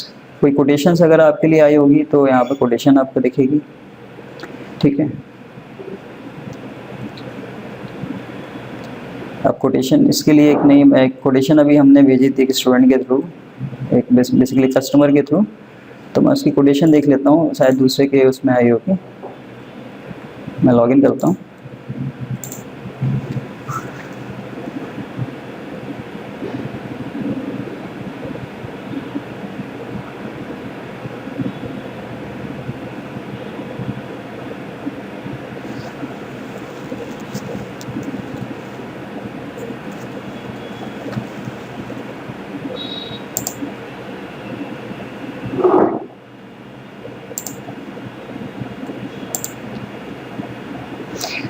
कोई कोटेशंस अगर आपके लिए आई होगी तो यहाँ पर कोटेशन आपको दिखेगी। ठीक है, अब कोटेशन इसके लिए एक कोटेशन अभी हमने भेजी थी एक स्टूडेंट के थ्रू, एक बेसिकली कस्टमर के थ्रू, तो मैं उसकी कोटेशन देख लेता हूँ, शायद दूसरे के उसमें आई होगी। मैं लॉगिन करता हूँ।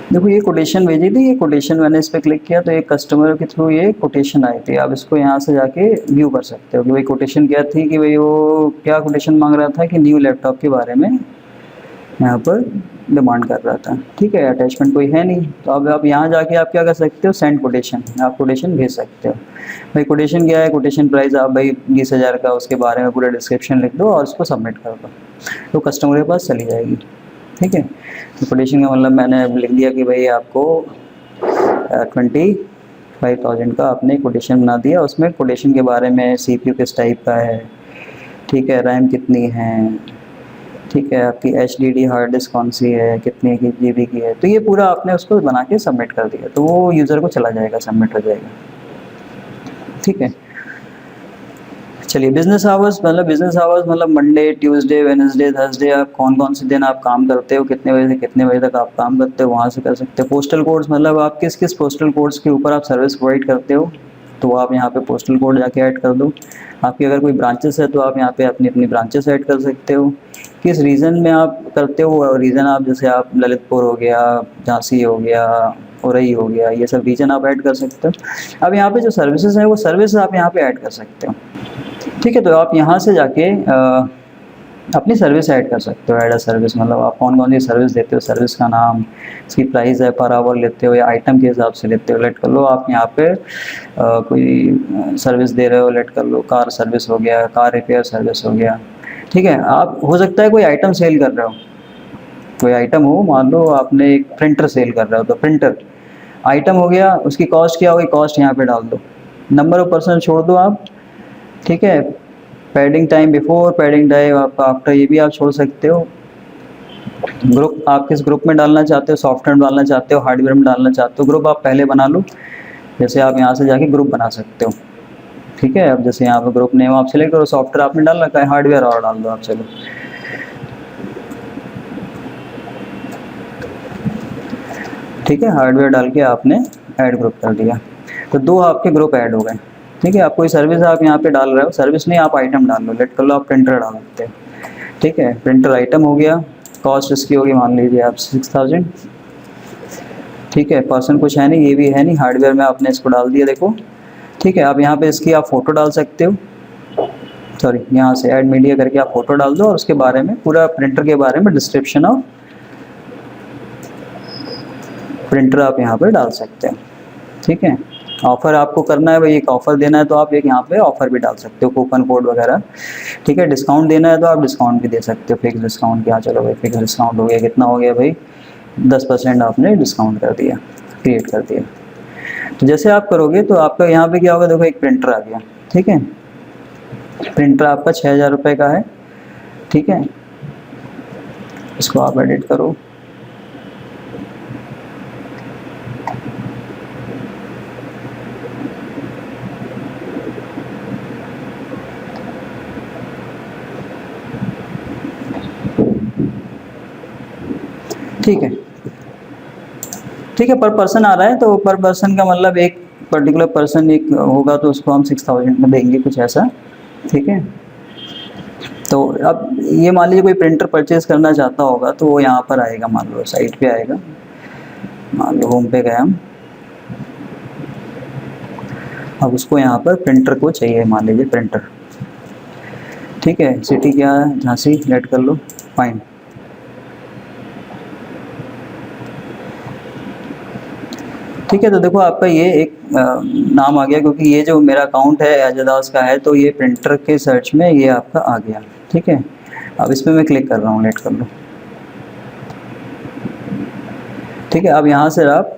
देखो ये कोटेशन भेजी थी, ये कोटेशन मैंने इस पर क्लिक किया तो एक कस्टमर के थ्रू ये कोटेशन आई थी। आप इसको यहाँ से जाके व्यू कर सकते हो कि भाई कोटेशन क्या थी, कि भाई वो क्या कोटेशन मांग रहा था कि न्यू लैपटॉप के बारे में यहाँ पर डिमांड कर रहा था। ठीक है, अटैचमेंट कोई है नहीं, तो अब आप यहाँ जाके आप क्या कर सकते हो, सेंड कोटेशन, आप कोटेशन भेज सकते हो। भाई कोटेशन क्या है, कोटेशन प्राइस आप भाई 20,000 का, उसके बारे में पूरा डिस्क्रिप्शन लिख दो और उसको सबमिट कर दो, तो कस्टमर के पास चली जाएगी। ठीक है, तो कोटेशन का मतलब मैंने लिख दिया कि भाई आपको 25,000 का आपने कोटेशन बना दिया, उसमें कोटेशन के बारे में CPU किस टाइप का है, ठीक है, रैम कितनी है, ठीक है, आपकी HDD हार्ड डिस्क कौन सी है, कितने की GB की है, तो ये पूरा आपने उसको बना के सबमिट कर दिया, तो वो यूज़र को चला जाएगा, सबमिट हो जाएगा। ठीक है, चलिए बिजनेस आवर्स मतलब मंडे, ट्यूसडे, वेडनेसडे, थर्सडे, आप कौन कौन से दिन आप काम करते हो, कितने बजे से कितने बजे तक आप काम करते हो, वहाँ से कर सकते हो। पोस्टल कोड्स मतलब आप किस किस पोस्टल कोड्स के ऊपर आप सर्विस प्रोवाइड करते हो, तो आप यहाँ पे पोस्टल कोड जाके ऐड कर दो। आपकी अगर कोई ब्रांचेस है तो आप यहाँ पे अपनी अपनी ब्रांचेस ऐड कर सकते हो। किस रीजन में आप करते हो, रीजन आप जैसे आप ललितपुर हो गया, झांसी हो गया, औरई हो गया, ये सब रीजन आप ऐड कर सकते हो। अब यहाँ पे जो सर्विसेज है वो सर्विस आप यहाँ पे ऐड कर सकते हो। ठीक है, तो आप यहाँ से जाके अपनी सर्विस ऐड कर सकते हो। ऐड अ सर्विस मतलब आप कौन कौन सी सर्विस देते हो, सर्विस का नाम, इसकी प्राइस है, पर आवर लेते हो या आइटम के हिसाब से लेते हो। लेट कर लो आप यहाँ पे कोई सर्विस दे रहे हो, लेट कर लो कार सर्विस हो गया, कार रिपेयर सर्विस हो गया। ठीक है, आप हो सकता है कोई आइटम सेल कर रहे हो, कोई आइटम हो, मान लो आपने एक प्रिंटर सेल कर रहे हो, तो प्रिंटर आइटम हो गया, उसकी कॉस्ट क्या होगी, कॉस्ट यहाँ पे डाल दो, नंबर ऑफ पर्सन छोड़ दो आप। ठीक है, padding time before, padding time आपका आफ्टर, ये भी आप छोड़ सकते हो। ग्रुप आप किस ग्रुप में डालना चाहते हो, सॉफ्टवेयर में डालना चाहते हो, हार्डवेयर में डालना चाहते हो, ग्रुप आप पहले बना लो। जैसे आप यहाँ से जाके ग्रुप बना सकते हो। ठीक है, अब जैसे यहाँ पे ग्रुप नेम आप सिलेक्ट करो, सॉफ्टवेयर आपने डाल रखा है, हार्डवेयर और डाल दो आप। चलो ठीक है, हार्डवेयर डाल के आपने ऐड ग्रुप कर दिया, तो 2 आपके ग्रुप ऐड हो गए। ठीक है, आप कोई सर्विस आप यहाँ पे डाल रहे हो, सर्विस नहीं आप आइटम डाल लो, लेट कर लो आप प्रिंटर डाल सकते हो। ठीक है, प्रिंटर आइटम हो गया, कॉस्ट इसकी होगी मान लीजिए आप 6,000। ठीक है, पर्सन कुछ है नहीं, ये भी है नहीं, हार्डवेयर में आपने इसको डाल दिया, देखो। ठीक है, आप यहाँ पे इसकी आप फोटो डाल सकते हो, सॉरी यहाँ से ऐड मीडिया करके आप फोटो डाल दो और उसके बारे में पूरा प्रिंटर के बारे में डिस्क्रिप्शन ऑफ प्रिंटर आप यहाँ पर डाल सकते हो। ठीक है, ऑफ़र आपको करना है भाई, एक ऑफ़र देना है तो आप एक यहाँ पे ऑफ़र भी डाल सकते हो, कूपन कोड वगैरह। ठीक है, डिस्काउंट देना है तो आप डिस्काउंट भी दे सकते हो, फिक्स डिस्काउंट क्या, चलो भाई फिक्स डिस्काउंट हो गया, कितना हो गया भाई 10% आपने डिस्काउंट कर दिया, क्रिएट कर दिया। तो जैसे आप करोगे तो आपका यहाँ पे क्या होगा, देखो एक प्रिंटर आ गया। ठीक है, प्रिंटर आपका 6,000 रुपये का है। ठीक है, इसको आप एडिट करो। ठीक है, ठीक है, पर पर्सन आ रहा है, तो पर पर्सन का मतलब एक पर्टिकुलर पर्सन एक होगा तो उसको हम 6,000 में देंगे, कुछ ऐसा। ठीक है, तो अब ये मान लीजिए कोई प्रिंटर परचेज करना चाहता होगा तो वो यहाँ पर आएगा, मान लो साइट पे आएगा, मान लो होम पे गए हम, अब उसको यहाँ पर प्रिंटर को चाहिए, मान लीजिए प्रिंटर। ठीक है, सिटी क्या है, झांसी, लेट कर लो, फाइन। ठीक है, तो देखो आपका ये एक नाम आ गया, क्योंकि ये जो मेरा अकाउंट है एजादास का है, तो ये प्रिंटर के सर्च में ये आपका आ गया। ठीक है, अब इस पर मैं क्लिक कर रहा हूँ, लेट कर लो। ठीक है, अब यहाँ से आप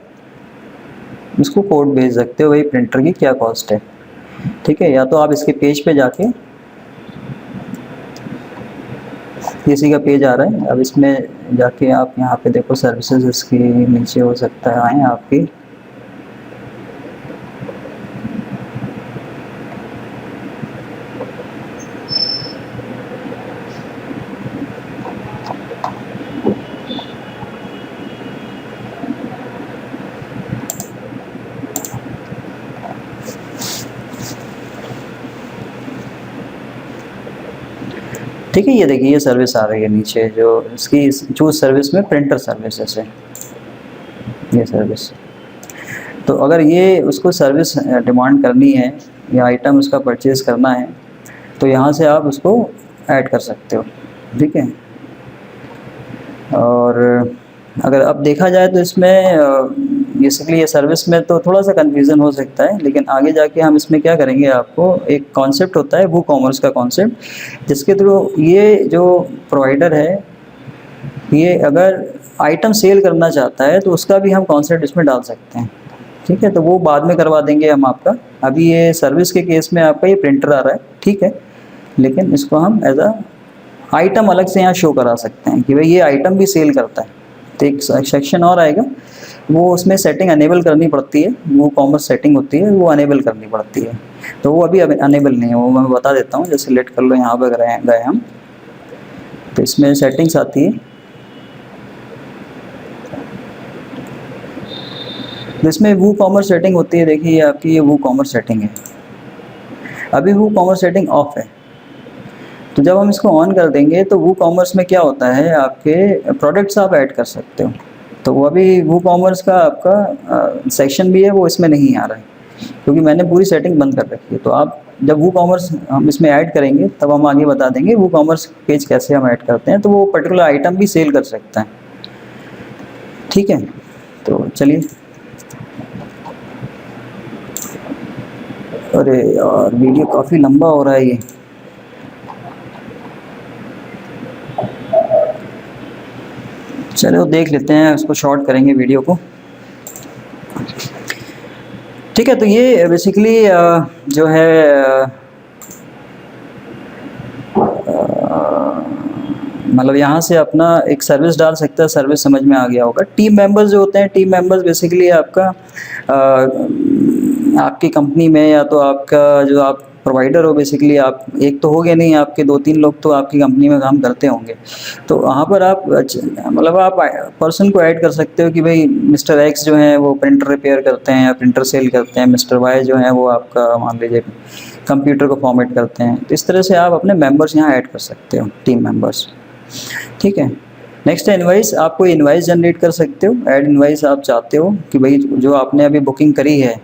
इसको कोड भेज सकते हो, वही प्रिंटर की क्या कॉस्ट है। ठीक है, या तो आप इसके पेज पे जाके, इसी का पेज आ रहा है, अब इसमें जाके आप यहाँ पे देखो सर्विसेज इसकी नीचे हो सकता है आए आपकी। ठीक है, ये देखिए ये सर्विस आ रही है नीचे, जो इसकी चूज सर्विस में प्रिंटर सर्विस है, ये सर्विस। तो अगर ये उसको सर्विस डिमांड करनी है या आइटम उसका परचेज़ करना है, तो यहाँ से आप उसको ऐड कर सकते हो। ठीक है, और अगर अब देखा जाए तो इसमें बेसिकली ये सर्विस में तो थोड़ा सा कन्फ्यूज़न हो सकता है, लेकिन आगे जाके हम इसमें क्या करेंगे, आपको एक कॉन्सेप्ट होता है वो कॉमर्स का कॉन्सेप्ट, जिसके थ्रू ये जो प्रोवाइडर है ये अगर आइटम सेल करना चाहता है तो उसका भी हम कॉन्सेप्ट इसमें डाल सकते हैं। ठीक है, तो वो बाद में करवा देंगे हम आपका। अभी ये सर्विस के केस में आपका ये प्रिंटर आ रहा है, ठीक है, लेकिन इसको हम एज अ आइटम अलग से यहाँ शो करा सकते हैं कि भाई ये आइटम भी सेल करता है। तो एक सेक्शन और आएगा, वो उसमें सेटिंग अनेबल करनी पड़ती है, वो कॉमर्स सेटिंग होती है, वो अनेबल करनी पड़ती है। तो वो अभी अनेबल नहीं है, वो मैं बता देता हूँ। जैसे लेट कर लो, यहाँ पर गए हम, तो इसमें सेटिंग्स आती है, जिसमें वो कॉमर्स सेटिंग होती है। देखिए ये आपकी ये वो कॉमर्स सेटिंग है, अभी वो कॉमर्स सेटिंग ऑफ है। तो जब हम इसको ऑन कर देंगे तो वो कॉमर्स में क्या होता है, आपके प्रोडक्ट्स आप ऐड कर सकते हो। तो वो अभी वो कॉमर्स का आपका सेक्शन भी है, वो इसमें नहीं आ रहा है, क्योंकि मैंने पूरी सेटिंग बंद कर रखी है। तो आप जब वो कॉमर्स हम इसमें ऐड करेंगे तब हम आगे बता देंगे वो कॉमर्स पेज कैसे हम ऐड करते हैं, तो वो पर्टिकुलर आइटम भी सेल कर सकता है। ठीक है, तो चलिए। अरे यार वीडियो काफ़ी लंबा हो रहा है ये। चलो देख लेते हैं, उसको शॉर्ट करेंगे वीडियो को। ठीक है, तो ये बेसिकली जो है मतलब यहाँ से अपना एक सर्विस डाल सकता है। सर्विस समझ में आ गया होगा। टीम मेंबर्स जो होते हैं, टीम मेंबर्स बेसिकली आपका आपकी कंपनी में, या तो आपका जो आप प्रोवाइडर हो, बेसिकली आप एक तो होगे नहीं, आपके 2-3 लोग तो आपकी कंपनी में काम करते होंगे। तो वहाँ पर आप मतलब आप पर्सन को ऐड कर सकते हो कि भाई मिस्टर एक्स जो है वो प्रिंटर रिपेयर करते हैं या प्रिंटर सेल करते हैं, मिस्टर वाई जो है वो आपका मान लीजिए कंप्यूटर को फॉर्मेट करते हैं। तो इस तरह से आप अपने मेंबर्स यहाँ ऐड कर सकते हो, टीम मेंबर्स। ठीक है, नेक्स्ट है इनवाइस। आप कोई इनवाइस जनरेट कर सकते हो। ऐड इनवाइस आप चाहते हो कि भाई जो आपने अभी बुकिंग करी है,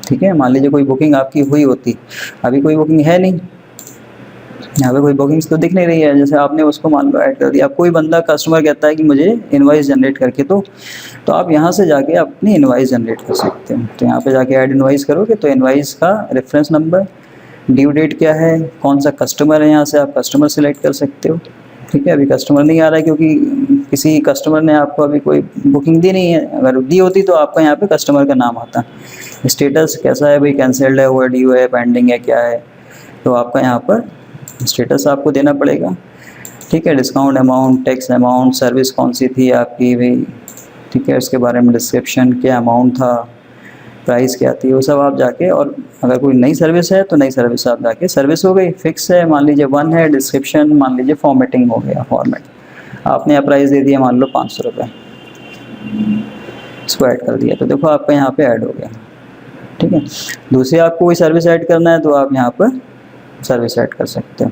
ठीक है, मान लीजिए कोई बुकिंग आपकी हुई होती, अभी कोई बुकिंग है नहीं, यहाँ पे कोई बुकिंग्स तो दिख नहीं रही है, जैसे आपने उसको मान लो ऐड कर दिया। अब कोई बंदा कस्टमर कहता है कि मुझे इनवाइस जनरेट करके दो, तो आप यहाँ से जाके अपनी इनवाइस जनरेट कर सकते हो। तो यहाँ पे जाके ऐड इनवाइस करोगे तो इनवाइस का रेफरेंस नंबर, ड्यू डेट क्या है, कौन सा कस्टमर है, यहाँ से आप कस्टमर सेलेक्ट कर सकते हो। ठीक है, अभी कस्टमर नहीं आ रहा है क्योंकि किसी कस्टमर ने आपको अभी कोई बुकिंग दी नहीं है। अगर दी होती तो आपका यहाँ पे कस्टमर का नाम आता। स्टेटस कैसा है भाई, कैंसल्ड है, ओवरड्यू है, पेंडिंग है, क्या है, तो आपका यहाँ पर स्टेटस आपको देना पड़ेगा। ठीक है, discount amount, tax amount, service कौन सी थी आपकी भाई, ठीक है, उसके बारे में डिस्क्रिप्शन, क्या अमाउंट था, प्राइस क्या थी, वो सब आप जाके, और अगर कोई नई सर्विस है तो नई सर्विस आप जाके, सर्विस हो गई फिक्स है, मान लीजिए 1 है, डिस्क्रिप्शन मान लीजिए फॉर्मेटिंग हो गया, फॉर्मेट आपने यहाँ प्राइस दे दिया मान लो 500 रुपये, इसको ऐड कर दिया, तो देखो आपका यहाँ पे ऐड हो गया। ठीक है, दूसरी आपको कोई सर्विस ऐड करना है तो आप यहाँ पर सर्विस ऐड कर सकते हो।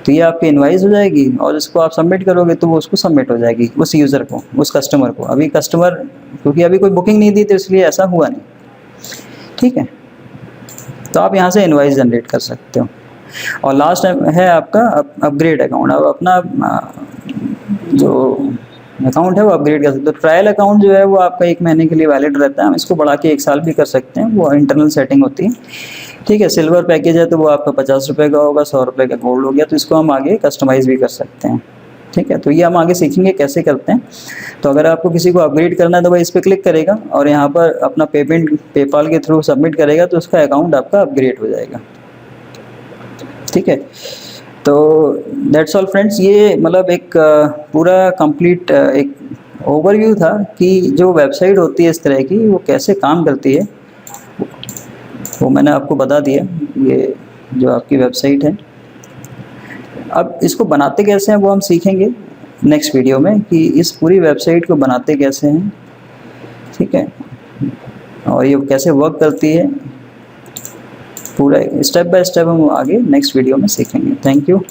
तो ये आपकी इनवाइस हो जाएगी, और इसको आप सबमिट करोगे तो वो उसको सबमिट हो जाएगी उस यूज़र को, उस कस्टमर को। अभी कस्टमर क्योंकि अभी कोई बुकिंग नहीं दी तो इसलिए ऐसा हुआ नहीं। ठीक है, तो आप यहाँ से इनवाइस जनरेट कर सकते हो। और लास्ट है आपका अपग्रेड अकाउंट। अब अपना जो अकाउंट है वो अपग्रेड कर सकते हो। ट्रायल अकाउंट जो है वो आपका 1 महीने के लिए वैलिड रहता है, हम इसको बढ़ा के 1 साल भी कर सकते हैं, वो इंटरनल सेटिंग होती है। ठीक है, सिल्वर पैकेज है तो वो आपका 50 रुपये का होगा, 100 रुपये का गोल्ड हो गया, तो इसको हम आगे कस्टमाइज़ भी कर सकते हैं। ठीक है, तो ये हम आगे सीखेंगे कैसे करते हैं। तो अगर आपको किसी को अपग्रेड करना है तो भाई इस पर क्लिक करेगा और यहाँ पर अपना पेमेंट पेपाल के थ्रू सबमिट करेगा तो उसका अकाउंट आपका अपग्रेड हो जाएगा। ठीक है, तो दैट्स ऑल फ्रेंड्स। ये मतलब एक पूरा कंप्लीट एक ओवरव्यू था कि जो वेबसाइट होती है इस तरह की वो कैसे काम करती है, वो मैंने आपको बता दिया। ये जो आपकी वेबसाइट है, अब इसको बनाते कैसे हैं वो हम सीखेंगे नेक्स्ट वीडियो में कि इस पूरी वेबसाइट को बनाते कैसे हैं। ठीक है, और ये कैसे वर्क करती है, पूरा स्टेप बाय स्टेप हम आगे नेक्स्ट वीडियो में सीखेंगे। Thank you.